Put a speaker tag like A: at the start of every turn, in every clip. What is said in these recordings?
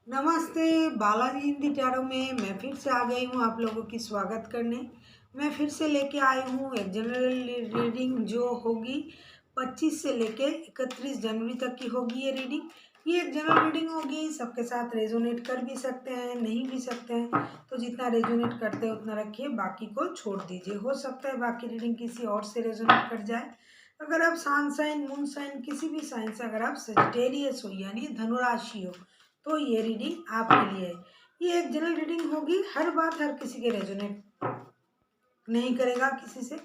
A: नमस्ते। बालाजी हिंदी टैरो में मैं फिर से आ गई हूँ आप लोगों की स्वागत करने। मैं फिर से लेके आई हूँ एक जनरल रीडिंग जो होगी 25 से लेके 31 जनवरी तक की होगी ये रीडिंग। ये एक जनरल रीडिंग होगी, सबके साथ रेजोनेट कर भी सकते हैं, नहीं भी सकते हैं, तो जितना रेजोनेट करते हैं उतना रखिए, बाकी को छोड़ दीजिए। हो सकता है बाकी रीडिंग किसी और से रेजोनेट कर जाए। अगर आप सन साइन, मून साइन, किसी भी साइन से अगर आप सजिटेरियस हो यानी धनुराशि हो तो ये रीडिंग आपके लिए है। ये एक जनरल रीडिंग होगी, हर बात हर किसी के रेजोनेट नहीं करेगा किसी से,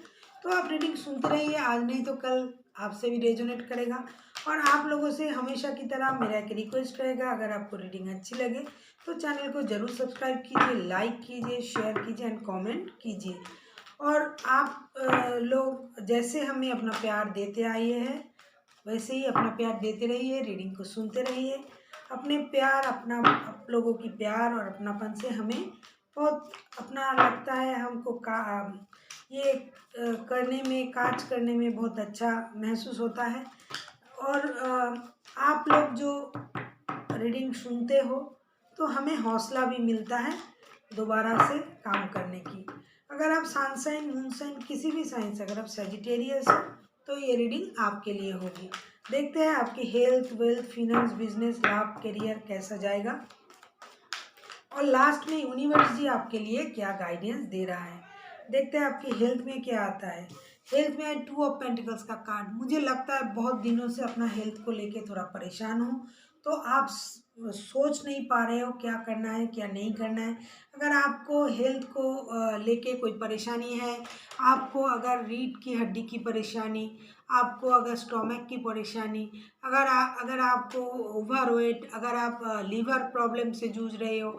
A: तो आप रीडिंग सुनते रहिए, आज नहीं तो कल आपसे भी रेजोनेट करेगा। और आप लोगों से हमेशा की तरह मेरा एक रिक्वेस्ट रहेगा, अगर आपको रीडिंग अच्छी लगे तो चैनल को ज़रूर सब्सक्राइब कीजिए, लाइक कीजिए, शेयर कीजिए एंड कमेंट कीजिए। और आप लोग जैसे हमें अपना प्यार देते आए हैं वैसे ही अपना प्यार देते रहिए, रीडिंग को सुनते रहिए। अपने प्यार, अपना आप लोगों की प्यार और अपनापन से हमें बहुत अपना लगता है, हमको ये करने में, काज करने में बहुत अच्छा महसूस होता है। और आप लोग जो रीडिंग सुनते हो तो हमें हौसला भी मिलता है दोबारा से काम करने की। अगर आप सन साइन, मून साइन, किसी भी साइन से अगर आप सेजिटेरियस हो तो ये रीडिंग आपके लिए होगी। देखते हैं आपकी हेल्थ, वेल्थ, फिनेंस, बिजनेस, लाभ, करियर कैसा जाएगा और लास्ट में यूनिवर्स जी आपके लिए क्या गाइडेंस दे रहा है। देखते हैं आपकी हेल्थ में क्या आता है। हेल्थ में 2 ऑफ पेंटिकल्स का कार्ड। मुझे लगता है बहुत दिनों से अपना हेल्थ को लेके थोड़ा परेशान हूँ, तो आप सोच नहीं पा रहे हो क्या करना है क्या नहीं करना है। अगर आपको हेल्थ को लेके कोई परेशानी है, आपको अगर रीढ़ की हड्डी की परेशानी, आपको अगर स्टोमक की परेशानी, अगर आपको ओवरवेट, अगर आप लीवर प्रॉब्लम से जूझ रहे हो,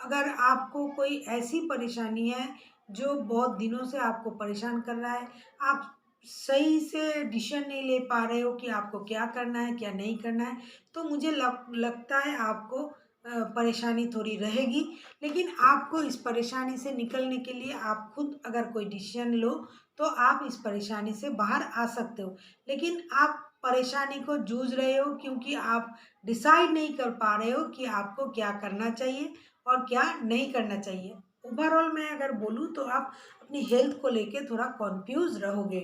A: अगर आपको कोई ऐसी परेशानी है जो बहुत दिनों से आपको परेशान कर रहा है, आप सही से डिसीजन नहीं ले पा रहे हो कि आपको क्या करना है क्या नहीं करना है, तो मुझे लगता है आपको परेशानी थोड़ी रहेगी। लेकिन आपको इस परेशानी से निकलने के लिए आप खुद अगर कोई डिसीजन लो तो आप इस परेशानी से बाहर आ सकते हो। लेकिन आप परेशानी को जूझ रहे हो क्योंकि आप डिसाइड नहीं कर पा रहे हो कि आपको क्या करना चाहिए और क्या नहीं करना चाहिए। ओवरऑल मैं अगर बोलूँ तो आप अपनी हेल्थ को लेके थोड़ा कॉन्फ्यूज रहोगे।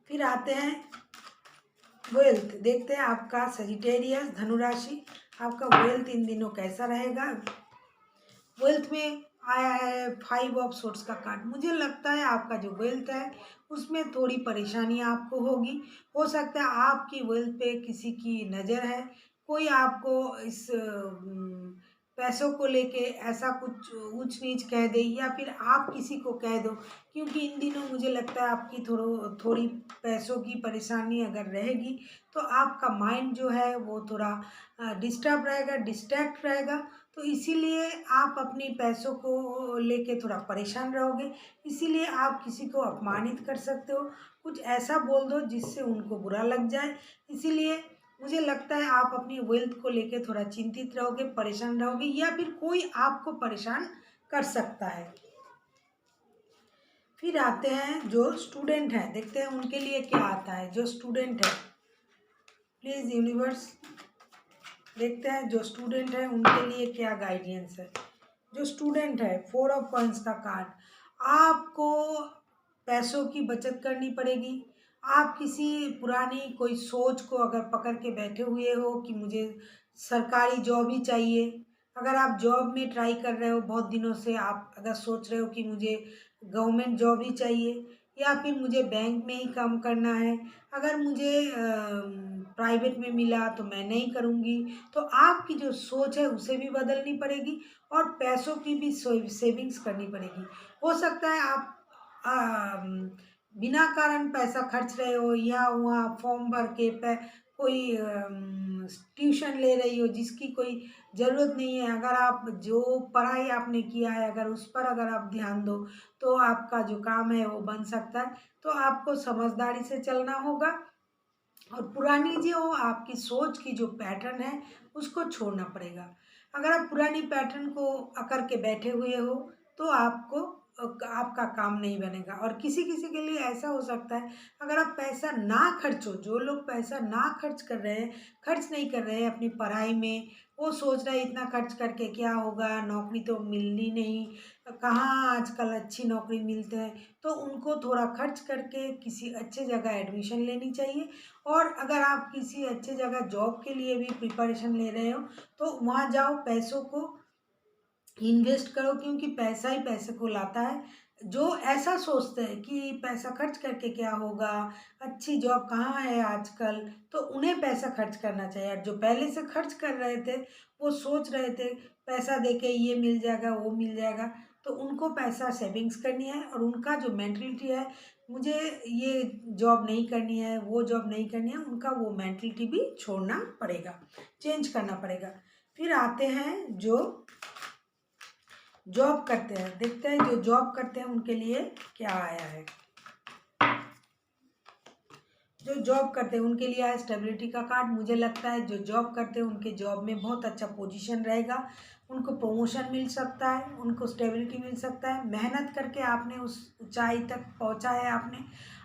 A: फिर आते हैं वेल्थ। देखते हैं आपका सजिटेरियस धनुराशि, आपका वेल्थ इन दिनों कैसा रहेगा। वेल्थ में आया है 5 ऑफ सोर्ट्स का कार्ड। मुझे लगता है आपका जो वेल्थ है उसमें थोड़ी परेशानी आपको होगी। हो सकता है आपकी वेल्थ पे किसी की नज़र है, कोई आपको इस पैसों को लेके ऐसा कुछ ऊंच नीच कह दे या फिर आप किसी को कह दो, क्योंकि इन दिनों मुझे लगता है आपकी थोड़ी पैसों की परेशानी अगर रहेगी तो आपका माइंड जो है वो थोड़ा डिस्टर्ब रहेगा, डिस्ट्रैक्ट रहेगा, तो इसीलिए आप अपनी पैसों को लेके थोड़ा परेशान रहोगे। इसीलिए आप किसी को अपमानित कर सकते हो, कुछ ऐसा बोल दो जिससे उनको बुरा लग जाए। इसीलिए मुझे लगता है आप अपनी वेल्थ को लेके थोड़ा चिंतित रहोगे, परेशान रहोगे, या फिर कोई आपको परेशान कर सकता है। फिर आते हैं जो स्टूडेंट हैं, देखते हैं उनके लिए क्या आता है। जो स्टूडेंट है, प्लीज़ यूनिवर्स देखते हैं जो स्टूडेंट है उनके लिए क्या गाइडेंस है। जो स्टूडेंट है 4 ऑफ कॉइंस का कार्ड। आपको पैसों की बचत करनी पड़ेगी। आप किसी पुरानी कोई सोच को अगर पकड़ के बैठे हुए हो कि मुझे सरकारी जॉब ही चाहिए, अगर आप जॉब में ट्राई कर रहे हो बहुत दिनों से, आप अगर सोच रहे हो कि मुझे गवर्नमेंट जॉब ही चाहिए या फिर मुझे बैंक में ही काम करना है, अगर मुझे प्राइवेट में मिला तो मैं नहीं करूँगी, तो आपकी जो सोच है उसे भी बदलनी पड़ेगी और पैसों की भी सेविंग्स करनी पड़ेगी। हो सकता है आप बिना कारण पैसा खर्च रहे हो या वहाँ फॉर्म भर के कोई ट्यूशन ले रही हो जिसकी कोई ज़रूरत नहीं है। अगर आप जो पढ़ाई आपने किया है अगर उस पर अगर आप ध्यान दो तो आपका जो काम है वो बन सकता है। तो आपको समझदारी से चलना होगा और पुरानी जो आपकी सोच की जो पैटर्न है उसको छोड़ना पड़ेगा। अगर आप पुरानी पैटर्न को अकड़ के बैठे हुए हो तो आपको आपका काम नहीं बनेगा। और किसी किसी के लिए ऐसा हो सकता है, अगर आप पैसा ना खर्चो, जो लोग पैसा ना खर्च कर रहे हैं, खर्च नहीं कर रहे हैं अपनी पढ़ाई में, वो सोच रहे हैं इतना खर्च करके क्या होगा, नौकरी तो मिलनी नहीं, कहाँ आजकल अच्छी नौकरी मिलते हैं, तो उनको थोड़ा खर्च करके किसी अच्छे जगह एडमिशन लेनी चाहिए। और अगर आप किसी अच्छे जगह जॉब के लिए भी प्रिपरेशन ले रहे हो, तो वहाँ जाओ, पैसों को इन्वेस्ट करो, क्योंकि पैसा ही पैसे को लाता है। जो ऐसा सोचते हैं कि पैसा खर्च करके क्या होगा, अच्छी जॉब कहाँ है आजकल, तो उन्हें पैसा खर्च करना चाहिए। और जो पहले से खर्च कर रहे थे, वो सोच रहे थे पैसा देके ये मिल जाएगा वो मिल जाएगा, तो उनको पैसा सेविंग्स करनी है। और उनका जो मेंटलिटी है, मुझे ये जॉब नहीं करनी है, वो जॉब नहीं करनी है, उनका वो मेंटलिटी भी छोड़ना पड़ेगा, चेंज करना पड़ेगा। फिर आते हैं जो जॉब करते हैं, देखते हैं जो जॉब करते हैं उनके लिए क्या आया है। जो जॉब करते हैं उनके लिए आया स्टेबिलिटी का कार्ड। मुझे लगता है जो जॉब करते हैं उनके जॉब में बहुत अच्छा पोजीशन रहेगा, उनको प्रमोशन मिल सकता है, उनको स्टेबिलिटी मिल सकता है। मेहनत करके आपने उस ऊंचाई तक पहुंचा है,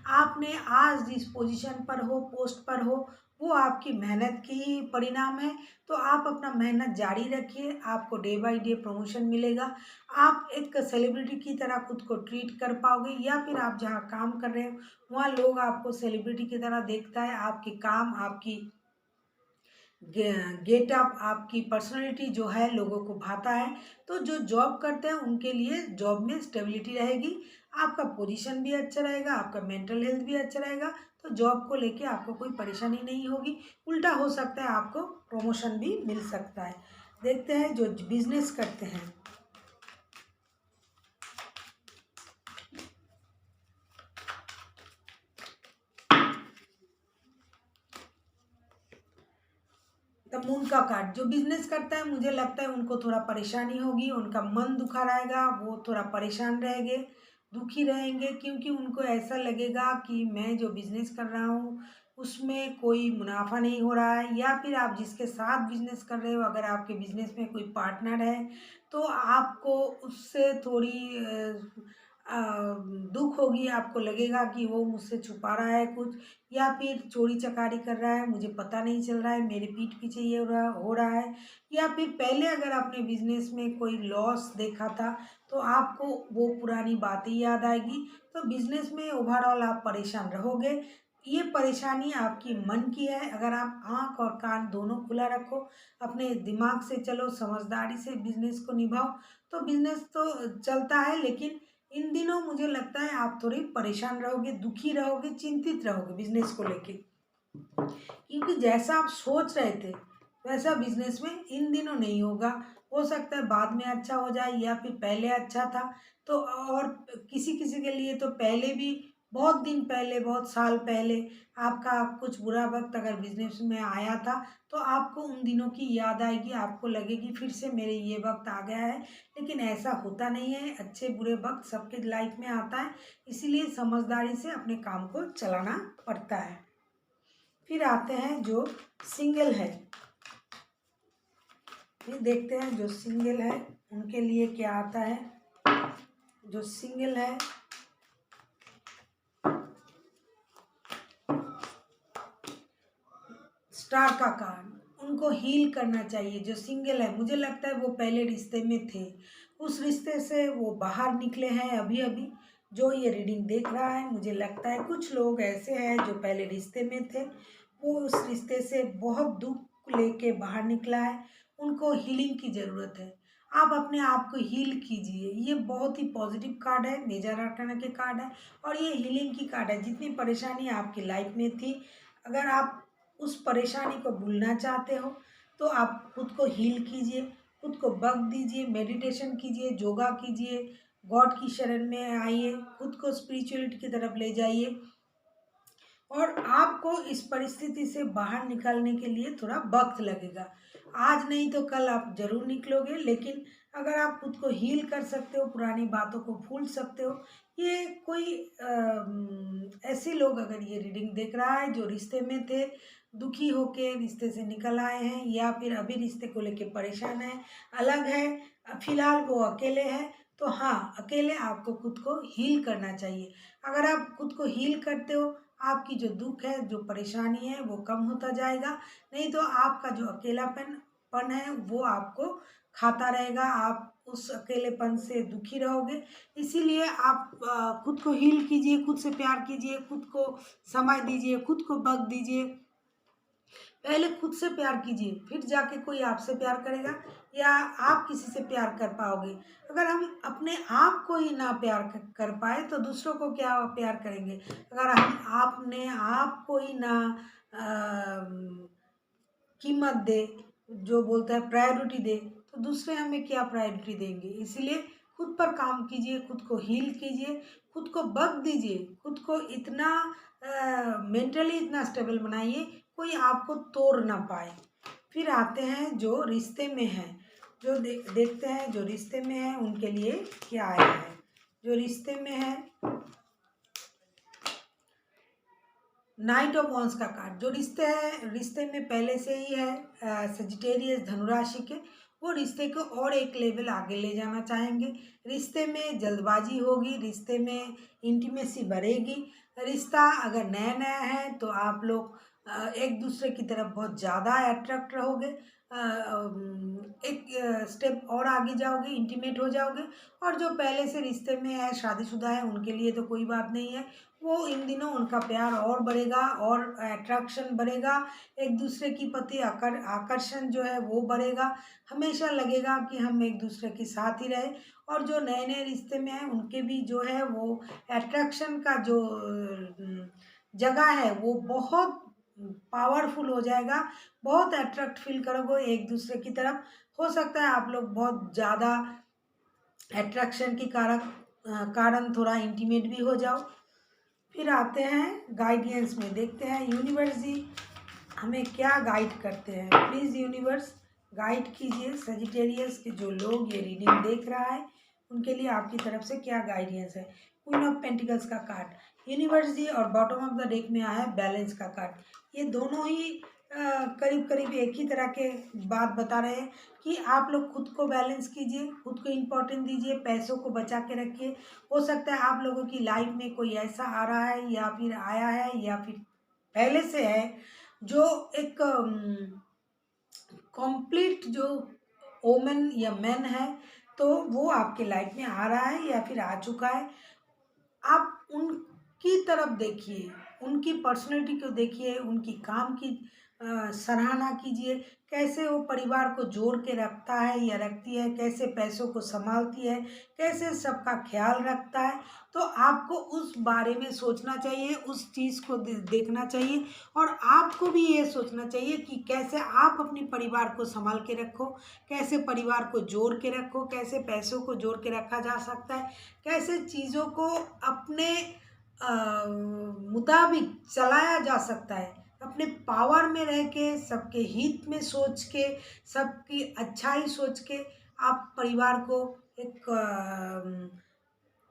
A: आपने आज जिस पोजीशन पर हो, पोस्ट पर हो, वो आपकी मेहनत की ही परिणाम है। तो आप अपना मेहनत जारी रखिए, आपको डे बाय डे प्रमोशन मिलेगा। आप एक सेलिब्रिटी की तरह खुद को ट्रीट कर पाओगे, या फिर आप जहाँ काम कर रहे हो वहाँ लोग आपको सेलिब्रिटी की तरह देखता है। आपके काम, आपकी गेटअप, आपकी पर्सनालिटी जो है लोगों को भाता है। तो जो जॉब करते हैं उनके लिए जॉब में स्टेबिलिटी रहेगी, आपका पोजीशन भी अच्छा रहेगा, आपका मेंटल हेल्थ भी अच्छा रहेगा। तो जॉब को लेके आपको कोई परेशानी नहीं होगी, उल्टा हो सकता है आपको प्रमोशन भी मिल सकता है। देखते हैं जो बिजनेस करते हैं। द मून का कार्ड, जो बिजनेस करता है मुझे लगता है उनको थोड़ा परेशानी होगी, उनका मन दुखा रहेगा, वो थोड़ा परेशान रहेंगे, दुखी रहेंगे, क्योंकि उनको ऐसा लगेगा कि मैं जो बिजनेस कर रहा हूँ उसमें कोई मुनाफा नहीं हो रहा है। या फिर आप जिसके साथ बिजनेस कर रहे हो, अगर आपके बिजनेस में कोई पार्टनर है, तो आपको उससे थोड़ी अ, दुख होगी, आपको लगेगा कि वो मुझसे छुपा रहा है कुछ, या फिर चोरी चकारी कर रहा है, मुझे पता नहीं चल रहा है, मेरे पीठ पीछे ये हो रहा है। या फिर पहले अगर आपने बिजनेस में कोई लॉस देखा था, तो आपको वो पुरानी बातें याद आएगी। तो बिजनेस में ओवरऑल आप परेशान रहोगे। ये परेशानी आपकी मन की है। अगर आप आँख और कान दोनों खुला रखो, अपने दिमाग से चलो, समझदारी से बिजनेस को निभाओ, तो बिजनेस तो चलता है। लेकिन इन दिनों मुझे लगता है आप थोड़ी परेशान रहोगे, दुखी रहोगे, चिंतित रहोगे बिजनेस को लेके, क्योंकि जैसा आप सोच रहे थे वैसा बिजनेस में इन दिनों नहीं होगा। हो सकता है बाद में अच्छा हो जाए, या फिर पहले अच्छा था। तो और किसी किसी के लिए तो पहले भी, बहुत दिन पहले, बहुत साल पहले आपका कुछ बुरा वक्त अगर बिजनेस में आया था, तो आपको उन दिनों की याद आएगी, आपको लगेगी फिर से मेरे ये वक्त आ गया है। लेकिन ऐसा होता नहीं है, अच्छे बुरे वक्त सबके लाइफ में आता है, इसीलिए समझदारी से अपने काम को चलाना पड़ता है। फिर आते हैं जो सिंगल है, फिर देखते हैं जो सिंगल है उनके लिए क्या आता है। जो सिंगल है, स्टार का कार्ड, उनको हील करना चाहिए। जो सिंगल है, मुझे लगता है वो पहले रिश्ते में थे, उस रिश्ते से वो बाहर निकले हैं अभी अभी। जो ये रीडिंग देख रहा है, मुझे लगता है कुछ लोग ऐसे हैं जो पहले रिश्ते में थे, वो उस रिश्ते से बहुत दुख लेके बाहर निकला है, उनको हीलिंग की ज़रूरत है। आप अपने आप को हील कीजिए। ये बहुत ही पॉजिटिव कार्ड है, मेजर आर्काना के कार्ड है, और ये हीलिंग की कार्ड है। जितनी परेशानी आपकी लाइफ में थी, अगर आप उस परेशानी को भूलना चाहते हो, तो आप खुद को हील कीजिए, खुद को वक्त दीजिए, मेडिटेशन कीजिए, योगा कीजिए, गॉड की शरण में आइए, खुद को स्पिरिचुअलिटी की तरफ ले जाइए। और आपको इस परिस्थिति से बाहर निकलने के लिए थोड़ा वक्त लगेगा, आज नहीं तो कल आप जरूर निकलोगे। लेकिन अगर आप खुद को हील कर सकते हो, पुरानी बातों को भूल सकते हो। ये कोई ऐसे लोग अगर ये रीडिंग देख रहा है जो रिश्ते में थे, दुखी होके रिश्ते से निकल आए हैं, या फिर अभी रिश्ते को लेके परेशान है, अलग है, फिलहाल वो अकेले हैं, तो हाँ, अकेले आपको खुद को हील करना चाहिए। अगर आप खुद को हील करते हो, आपकी जो दुख है, जो परेशानी है, वो कम होता जाएगा। नहीं तो आपका जो अकेलापन है वो आपको खाता रहेगा, आप उस अकेलेपन से दुखी रहोगे। इसीलिए आप खुद को हील कीजिए, खुद से प्यार कीजिए, खुद को समय दीजिए, खुद को वक़्त दीजिए। पहले खुद से प्यार कीजिए, फिर जाके कोई आपसे प्यार करेगा या आप किसी से प्यार कर पाओगे। अगर हम अपने आप को ही ना प्यार कर पाए तो दूसरों को क्या प्यार करेंगे। अगर हम अपने आप को ही ना कीमत दे, जो बोलता है प्रायोरिटी दे, तो दूसरे हमें क्या प्रायोरिटी देंगे। इसीलिए खुद पर काम कीजिए, खुद को हील कीजिए, खुद को वक़्त दीजिए, खुद को इतना मेंटली इतना स्टेबल बनाइए कोई आपको तोड़ ना पाए। फिर आते हैं जो रिश्ते में हैं, जो देखते हैं जो रिश्ते में हैं उनके लिए क्या आया है। जो रिश्ते में है, नाइट ऑफ वॉन्स का कार्ड। जो रिश्ते में पहले से ही है सजिटेरियस धनुराशि के, वो रिश्ते को और एक लेवल आगे ले जाना चाहेंगे। रिश्ते में जल्दबाजी होगी, रिश्ते में इंटीमेसी बढ़ेगी। रिश्ता अगर नया नया है तो आप लोग एक दूसरे की तरफ बहुत ज़्यादा अट्रैक्ट रहोगे, एक स्टेप और आगे जाओगे, इंटीमेट हो जाओगे। और जो पहले से रिश्ते में है, शादीशुदा है, उनके लिए तो कोई बात नहीं है। वो इन दिनों उनका प्यार और बढ़ेगा और अट्रैक्शन बढ़ेगा, एक दूसरे की प्रति आकर्षण जो है वो बढ़ेगा। हमेशा लगेगा कि हम एक दूसरे के साथ ही रहे। और जो नए नए रिश्ते में हैं उनके भी जो है वो अट्रैक्शन का जो जगह है वो बहुत पावरफुल हो जाएगा, बहुत अट्रैक्ट फील करोगे एक दूसरे की तरफ। हो सकता है आप लोग बहुत ज़्यादा अट्रैक्शन के कारण थोड़ा इंटीमेट भी हो जाओ। फिर आते हैं गाइडेंस में, देखते हैं यूनिवर्स जी हमें क्या गाइड करते हैं। प्लीज़ यूनिवर्स गाइड कीजिए सजिटेरियस के जो लोग ये रीडिंग देख रहा है उनके लिए आपकी तरफ से क्या गाइडेंस है। क्वीन ऑफ पेंटिकल्स का कार्ड यूनिवर्स जी और बॉटम ऑफ द डेक में आया है बैलेंस का कार्ड। ये दोनों ही करीब करीब एक ही तरह के बात बता रहे हैं कि आप लोग खुद को बैलेंस कीजिए, खुद को इम्पोर्टेंट दीजिए, पैसों को बचा के रखिए। हो सकता है आप लोगों की लाइफ में कोई ऐसा आ रहा है या फिर आया है या फिर पहले से है जो एक कंप्लीट जो वोमेन या मैन है, तो वो आपके लाइफ में आ रहा है या फिर आ चुका है। आप उनकी तरफ देखिए, उनकी पर्सनैलिटी को देखिए, उनकी काम की सराहना कीजिए। कैसे वो परिवार को जोड़ के रखता है या रखती है, कैसे पैसों को संभालती है, कैसे सबका ख्याल रखता है। तो आपको उस बारे में सोचना चाहिए, उस चीज़ को देखना चाहिए। और आपको भी ये सोचना चाहिए कि कैसे आप अपने परिवार को संभाल के रखो, कैसे परिवार को जोड़ के रखो, कैसे पैसों को जोड़ के रखा जा सकता है, कैसे चीज़ों को अपने मुताबिक चलाया जा सकता है। अपने पावर में रह के, सबके हित में सोच के, सबकी अच्छाई सोच के आप परिवार को, एक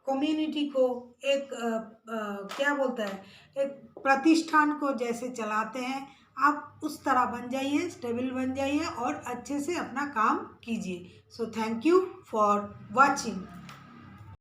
A: कम्युनिटी को, एक क्या बोलता है, एक प्रतिष्ठान को जैसे चलाते हैं, आप उस तरह बन जाइए, स्टेबल बन जाइए और अच्छे से अपना काम कीजिए। So thank you for watching.